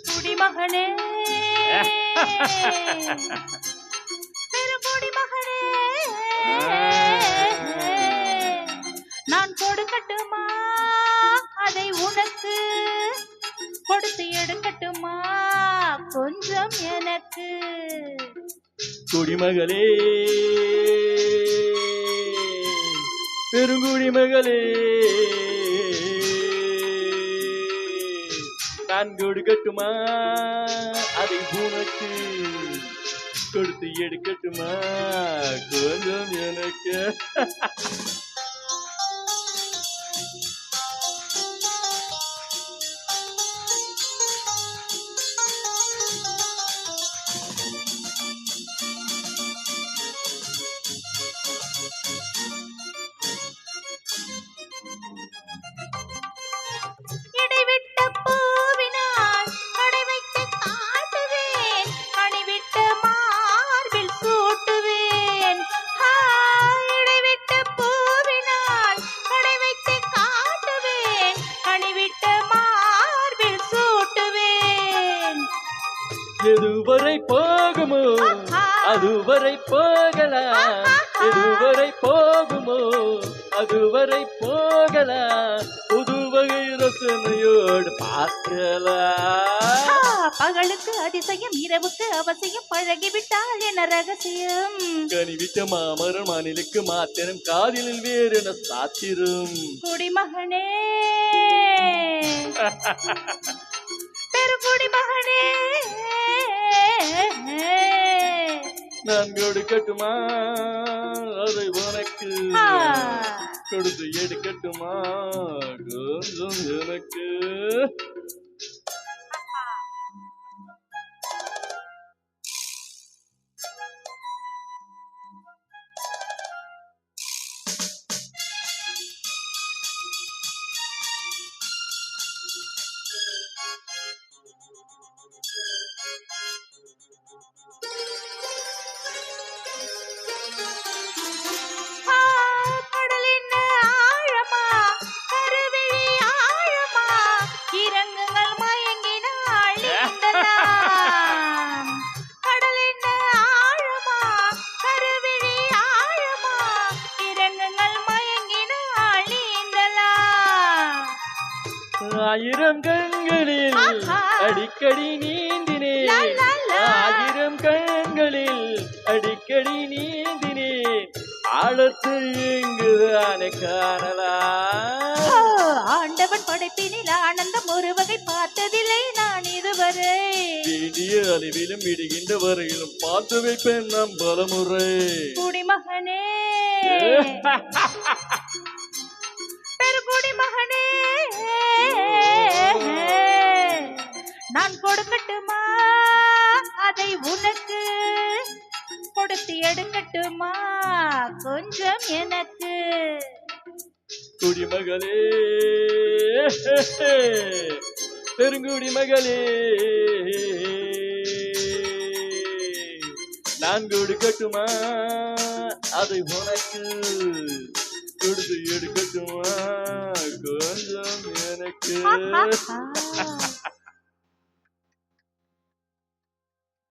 குடிமகனே பெருங்குடி மகனே நான் கொடுக்கட்டுமா அதை உனக்கு கொடுத்து எடுக்கட்டுமா கொஞ்சம் எனக்கு குடிமகளே பெருங்குடி மகளே நான் கொடுக்கட்டுமா அதை உனக்கு கொடுத்து எடுக்கட்டுமா கொஞ்சம் எனக்கு எதுவரை போகுமோ அதுவரை போகலாம் எதுவரை போகுமோ அதுவரை போகலாம் புதுவகை ரசனையோடு பார்க்கலாம் பகலுக்கு அதிசயம் இரவுக்கு அவசியம் பழகிவிட்டால் என்ன ரகசியம் கனிவிட்ட மாமரம் மணிலுக்கு மாத்திரம் காதில் வேறு என சாத்திரும் குடிமகனே பெருங்குடி மகனே நான் கொடுக்கட்டுமா அதை உனக்கு கொடுத்து எடுக்கட்டுமா கொஞ்சம் எனக்கு ஆயிரம் கண்களில் அடிக்கடி நீந்தினேன் ஆயிரம் கண்களில் அடிக்கடி நீந்தினேன் ஆழத்தை எங்குதானே காணலாம் ஆண்டவன் படைப்பினில் ஆனந்தம் ஒரு வகை பார்த்ததில்லை நான் இதுவரை வேண்டிய அளவிலும் விடுகின்ற வரையிலும் பார்த்து வைப்பேன் நம் பலமுறை குடிமகனே பெருங்குடி மகனே நான் கொடுக்கட்டுமா அதை உனக்கு கொடுத்து எடுக்கட்டுமா கொஞ்சம் எனக்கு குடிமகளே பெருங்குடி மகளே நான் கொடுக்கட்டுமா அதை உனக்கு கொடுத்து எடுக்கட்டுமா கொஞ்சம் எனக்கு